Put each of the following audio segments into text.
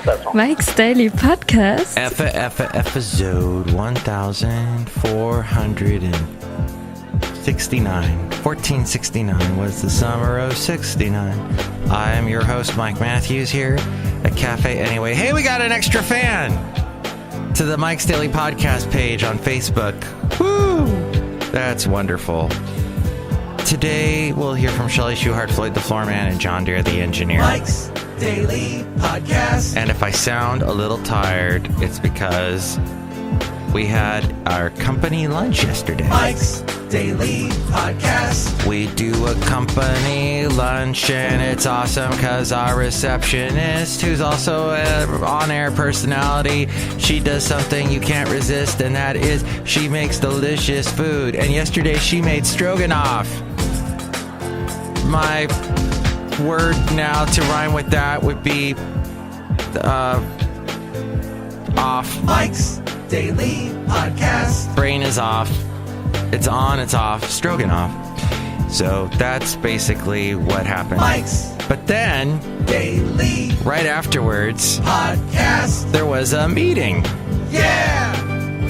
Not that song. Mike's Daily Podcast. Episode 1469 was the summer of 69. I am your host, Mike Matthews, here at Cafe Anyway. Hey, we got an extra fan to the Mike's Daily Podcast page on Facebook. Woo! That's wonderful. Today, we'll hear from Shelley Shuhart, Floyd the Floorman, and John Deere the Engineer. Mike's Daily Podcast. And if I sound a little tired, it's because we had our company lunch yesterday. Mike's Daily Podcast. We do a company lunch, and it's awesome because our receptionist, who's also an on-air personality, she does something you can't resist, and that is she makes delicious food. And yesterday she made stroganoff. My word now to rhyme with that would be off. Mike's Daily Podcast. Brain is off. It's on, it's off. Stroganoff. So that's basically what happened. Mike's But then, Daily right afterwards, Podcast. there was a meeting. Yeah!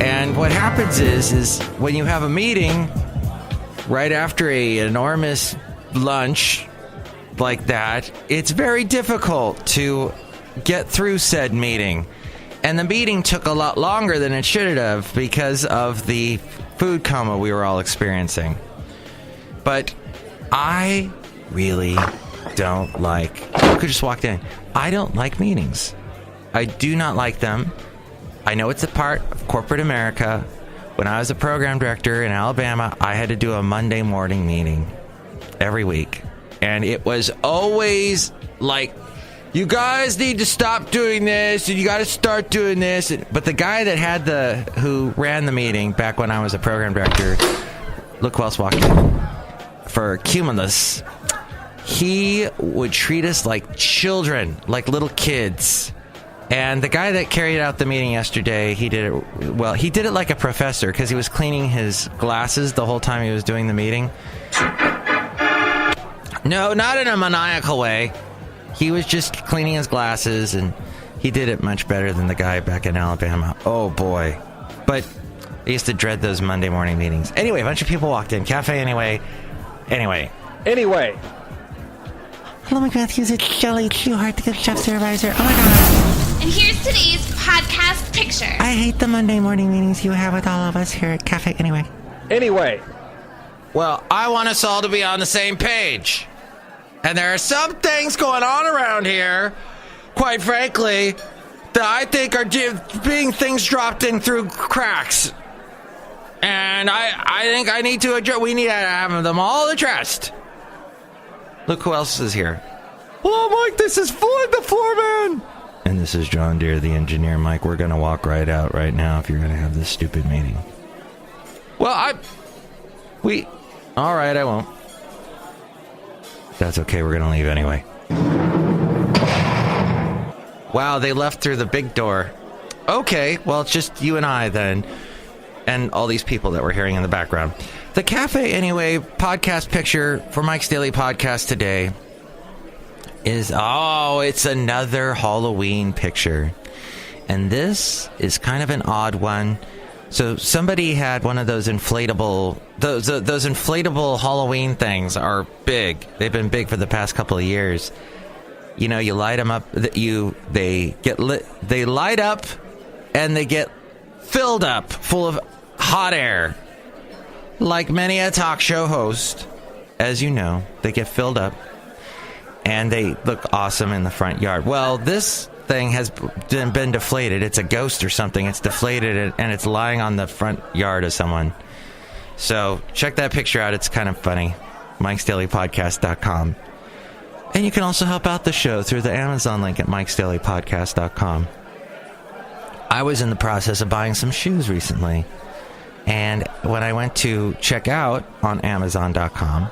And what happens is when you have a meeting right after an enormous lunch like that, it's very difficult to get through said meeting. And the meeting took a lot longer than it should have because of the food coma we were all experiencing. But I really don't like... You could just walked in. I don't like meetings. I do not like them. I know it's a part of corporate America. When I was a program director in Alabama, I had to do a Monday morning meeting every week. And it was always like, you guys need to stop doing this, and you got to start doing this. But the guy that who ran the meeting back when I was a program director, look who else walked in, for Cumulus, he would treat us like children, like little kids. And the guy that carried out the meeting yesterday, he did it like a professor, because he was cleaning his glasses the whole time he was doing the meeting. No, not in a maniacal way. He was just cleaning his glasses, and he did it much better than the guy back in Alabama. Oh, boy. But I used to dread those Monday morning meetings. Anyway, a bunch of people walked in. Cafe Anyway. Anyway. Hello, Mike Matthews. It's Shelley Shuhart, the good chef supervisor. Oh, my God. And here's today's podcast picture. I hate the Monday morning meetings you have with all of us here at Cafe Anyway. Well, I want us all to be on the same page. And there are some things going on around here, quite frankly, that I think are being things dropped in through cracks. And I think I need to address. We need to have them all addressed. Look who else is here. Hello, Mike. This is Floyd the Floorman. And this is John Deere, the Engineer. Mike, we're going to walk right out right now if you're going to have this stupid meeting. Well, all right, I won't. That's okay, we're gonna leave anyway. Wow, they left through the big door. Okay, well, it's just you and I then, and all these people that we're hearing in the background. The Cafe Anyway podcast picture for Mike's Daily Podcast today is, it's another Halloween picture. And this is kind of an odd one. So somebody had one of those inflatable, those inflatable Halloween things are big. They've been big for the past couple of years. You know, you light them up, they light up, and they get filled up full of hot air. Like many a talk show host, as you know, they get filled up, and they look awesome in the front yard. Well, this thing has been deflated. It's a ghost or something. It's deflated, and it's lying on the front yard of someone. So check that picture out. It's kind of funny. MIKEs-DAILY-PODCAST.com. And you can also help out the show through the Amazon link at MIKES-DAILY-PODCAST.com. I was in the process of buying some shoes recently, and when I went to check out on Amazon.com,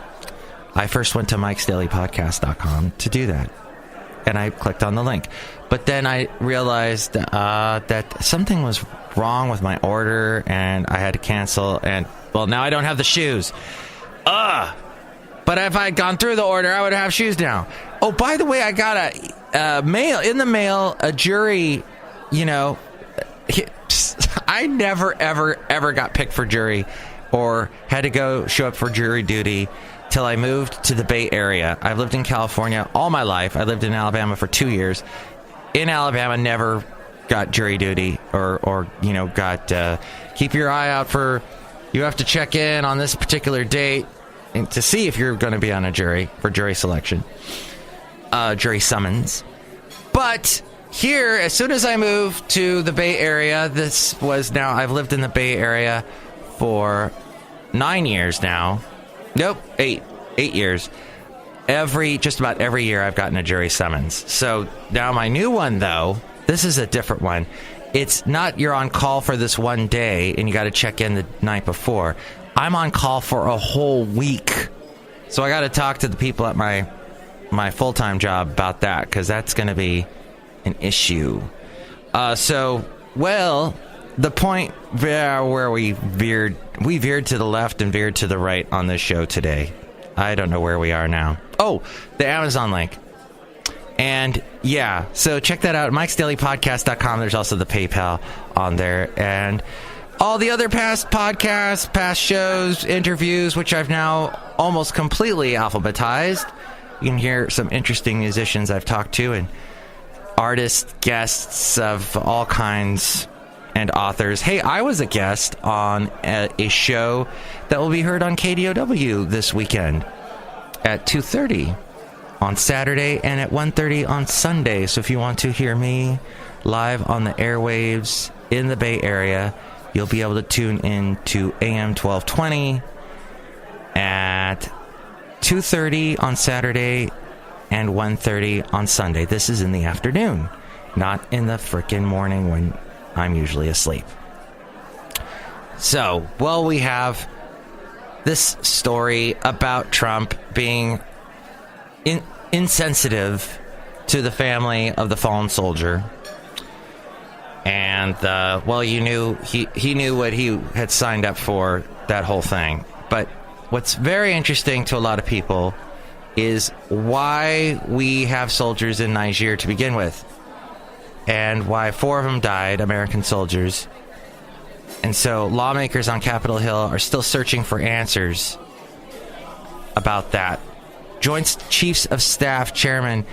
I first went to MIKES-DAILY-PODCAST.com to do that. And I clicked on the link. But then I realized that something was wrong with my order, and I had to cancel. And, well, now I don't have the shoes. But if I had gone through the order, I would have shoes now. Oh, by the way, I got a mail, a jury, I never, ever got picked for jury or had to show up for jury duty till I moved to the Bay Area. I've lived in California all my life. I lived in Alabama for 2 years. In Alabama, never got jury duty or got keep your eye out for, you have to check in on this particular date to see if you're going to be on a jury for jury selection, jury summons. But here, as soon as I moved to the Bay Area, I've lived in the Bay Area for 9 years now. Nope, 8 years. Just about every year I've gotten a jury summons. So now my new one, though, this is a different one. It's not you're on call for this one day and you got to check in the night before. I'm on call for a whole week. So I got to talk to the people at my full-time job about that, because that's going to be an issue. The point where we veered to the left and veered to the right on this show today. I don't know where we are now. Oh, the Amazon link. And yeah, so check that out. MIKEs-DAILY-PODCAST.com. There's also the PayPal on there. And all the other past podcasts, past shows, interviews, which I've now almost completely alphabetized. You can hear some interesting musicians I've talked to and artists, guests of all kinds, and authors. Hey, I was a guest on a show that will be heard on KDOW this weekend at 2:30 on Saturday and at 1:30 on Sunday. So if you want to hear me live on the airwaves in the Bay Area, you'll be able to tune in to AM 1220 at 2:30 on Saturday and 1:30 on Sunday. This is in the afternoon, not in the frickin' morning when I'm usually asleep. So, we have this story about Trump being insensitive to the family of the fallen soldier. And, he knew what he had signed up for, that whole thing. But what's very interesting to a lot of people is why we have soldiers in Niger to begin with, and why 4 of them died, American soldiers. And so lawmakers on Capitol Hill are still searching for answers about that. Joint Chiefs of Staff Chairman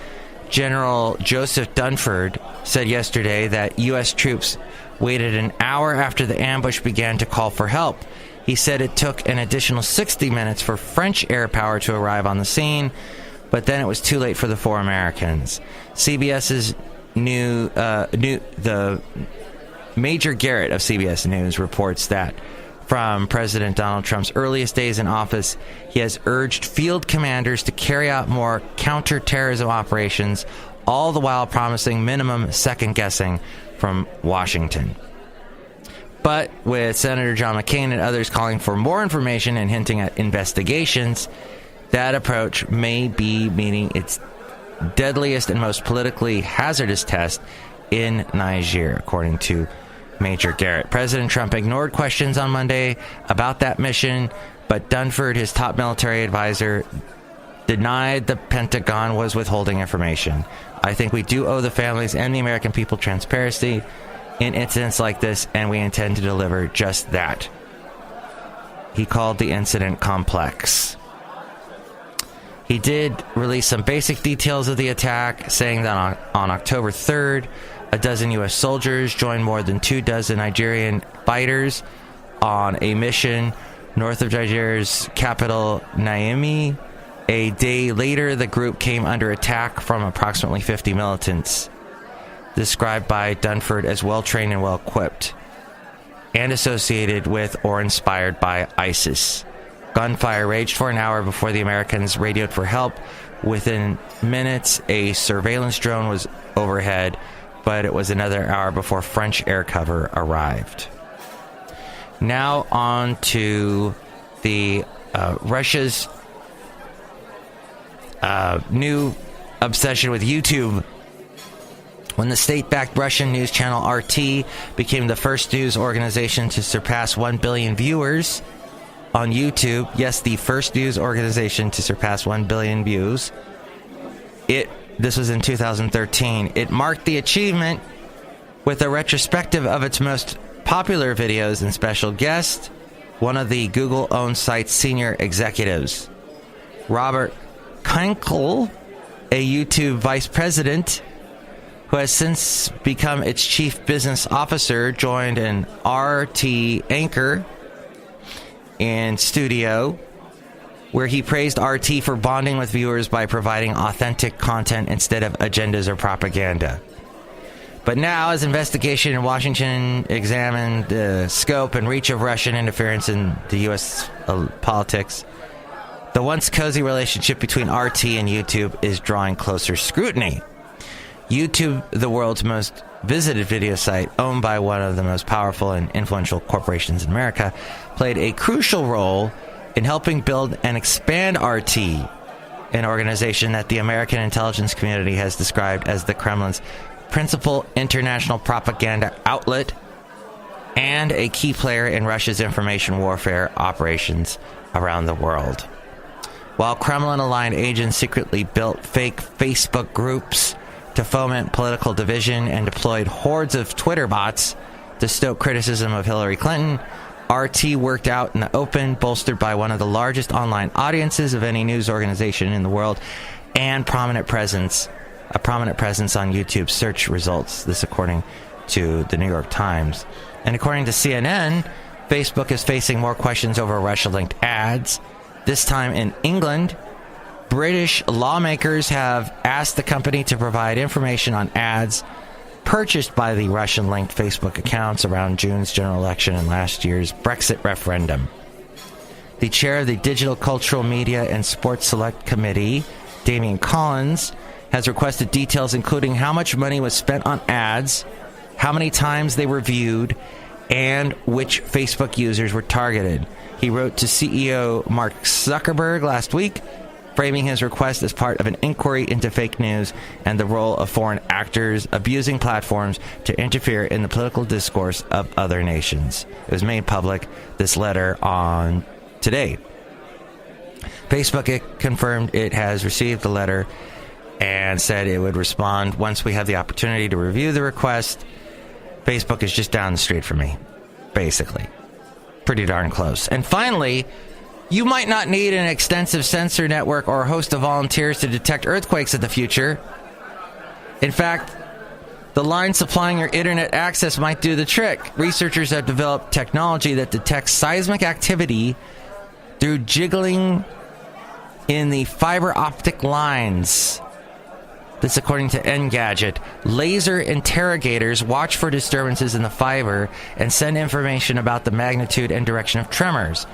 General Joseph Dunford said yesterday that U.S. troops waited an hour after the ambush began to call for help. He said it took an additional 60 minutes for French air power to arrive on the scene, but then it was too late for the 4 Americans. CBS's the Major Garrett of CBS News reports that from President Donald Trump's earliest days in office, he has urged field commanders to carry out more counterterrorism operations, all the while promising minimum second-guessing from Washington. But with Senator John McCain and others calling for more information and hinting at investigations, that approach may be meeting its deadliest and most politically hazardous test in Niger, according to Major Garrett. President Trump ignored questions on Monday about that mission, but Dunford, his top military advisor, denied the Pentagon was withholding information. I think we do owe the families and the American people transparency in incidents like this, and we intend to deliver just that. He called the incident complex. He did release some basic details of the attack, saying that on October 3rd, a dozen U.S. soldiers joined more than 24 Nigerian fighters on a mission north of Nigeria's capital, Niamey. A day later, the group came under attack from approximately 50 militants, described by Dunford as well-trained and well-equipped, and associated with or inspired by ISIS. Gunfire raged for an hour before the Americans radioed for help. Within minutes, a surveillance drone was overhead, but it was another hour before French air cover arrived. Now on to the Russia's new obsession with YouTube. When the state-backed Russian news channel RT became the first news organization to surpass 1 billion viewers on YouTube, yes, the first news organization to surpass 1 billion views, This was in 2013. It marked the achievement with a retrospective of its most popular videos and special guest, one of the Google-owned site's senior executives. Robert Kunkel, a YouTube vice president who has since become its chief business officer, joined an RT anchor in studio where he praised RT for bonding with viewers by providing authentic content instead of agendas or propaganda. But now, as investigation in Washington examined the scope and reach of Russian interference in the U.S. politics, the once cozy relationship between RT and YouTube is drawing closer scrutiny. YouTube, the world's most visited video site, owned by one of the most powerful and influential corporations in America, played a crucial role in helping build and expand RT, an organization that the American intelligence community has described as the Kremlin's principal international propaganda outlet and a key player in Russia's information warfare operations around the world. While Kremlin-aligned agents secretly built fake Facebook groups to foment political division and deployed hordes of Twitter bots to stoke criticism of Hillary Clinton, RT worked out in the open, bolstered by one of the largest online audiences of any news organization in the world and a prominent presence on YouTube search results. This according to the New York Times. And according to CNN, Facebook is facing more questions over Russia-linked ads. This time in England, British lawmakers have asked the company to provide information on ads purchased by the Russian-linked Facebook accounts around June's general election and last year's Brexit referendum. The chair of the Digital Cultural Media and Sports Select Committee, Damien Collins, has requested details including how much money was spent on ads, how many times they were viewed, and which Facebook users were targeted. He wrote to CEO Mark Zuckerberg last week, framing his request as part of an inquiry into fake news and the role of foreign actors abusing platforms to interfere in the political discourse of other nations. It was made public, this letter, on today. Facebook confirmed it has received the letter and said it would respond once we have the opportunity to review the request. Facebook is just down the street from me, basically. Pretty darn close. And finally, you might not need an extensive sensor network or a host of volunteers to detect earthquakes in the future. In fact, the line supplying your internet access might do the trick. Researchers have developed technology that detects seismic activity through jiggling in the fiber optic lines. This according to Engadget. Laser interrogators watch for disturbances in the fiber and send information about the magnitude and direction of tremors.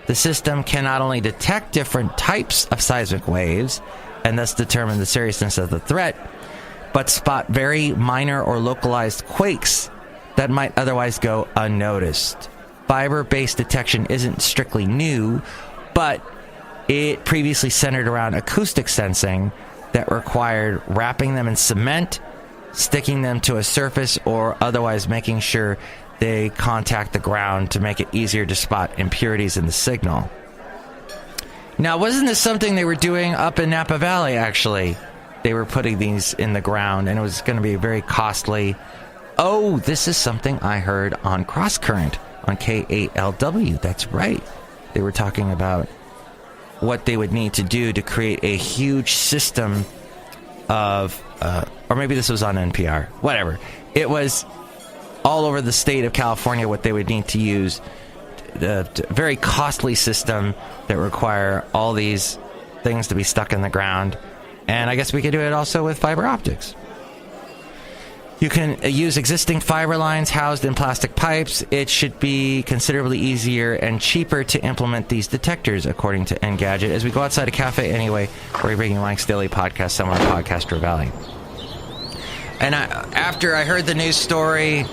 The system can not only detect different types of seismic waves and thus determine the seriousness of the threat, but spot very minor or localized quakes that might otherwise go unnoticed. Fiber-based detection isn't strictly new, but it previously centered around acoustic sensing that required wrapping them in cement, sticking them to a surface, or otherwise making sure they contact the ground to make it easier to spot impurities in the signal. Now, wasn't this something they were doing up in Napa Valley, actually? They were putting these in the ground, and it was going to be very costly. Oh, this is something I heard on Cross Current on KALW. That's right. They were talking about what they would need to do to create a huge system of, or maybe this was on NPR, whatever. It was all over the state of California what they would need to use, a very costly system that require all these things to be stuck in the ground. And I guess we could do it also with fiber optics. You can use existing fiber lines housed in plastic pipes. It should be considerably easier and cheaper to implement these detectors, according to Engadget. As we go outside a cafe anyway, we're bringing Mike's Daily Podcast somewhere in Podcaster Valley. And after I heard the news story,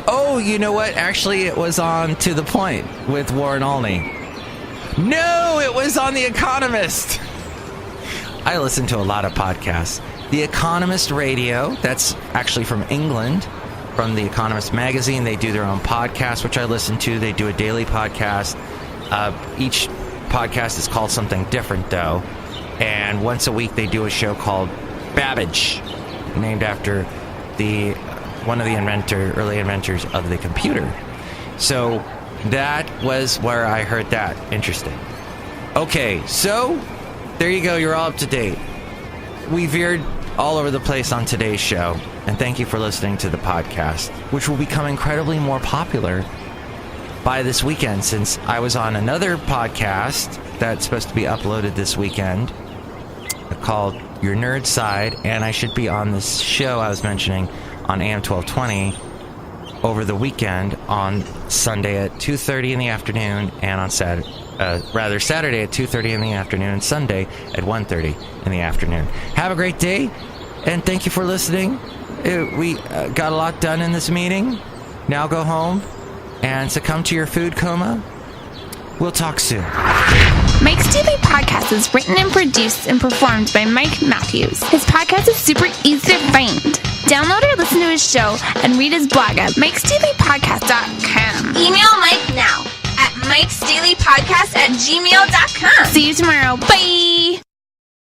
oh, you know what? Actually, it was on To The Point with Warren Olney. No, it was on The Economist. I listen to a lot of podcasts. The Economist Radio, that's actually from England, from The Economist magazine. They do their own podcast, which I listen to. They do a daily podcast. Each podcast is called something different, though. And once a week, they do a show called Babbage, named after one of the early inventors of the computer. So that was where I heard that. Interesting. Okay, so there you go. You're all up to date. We veered all over the place on today's show, and thank you for listening to the podcast, which will become incredibly more popular by this weekend, since I was on another podcast that's supposed to be uploaded this weekend called Your Nerd Side, and I should be on this show I was mentioning on AM 1220 over the weekend on Sunday at 2:30 in the afternoon, and on Saturday at 2:30 in the afternoon, and Sunday at 1:30 in the afternoon. Have a great day, and thank you for listening. We got a lot done in this meeting. Now go home and succumb to your food coma. We'll talk soon. Mike's Daily Podcast is written and produced and performed by Mike Matthews. His podcast is super easy to find. Download or listen to his show and read his blog at MIKEs-DAILY-PODCAST.com. Email Mike now at MIKEs-DAILY-PODCAST@gmail.com. See you tomorrow. Bye!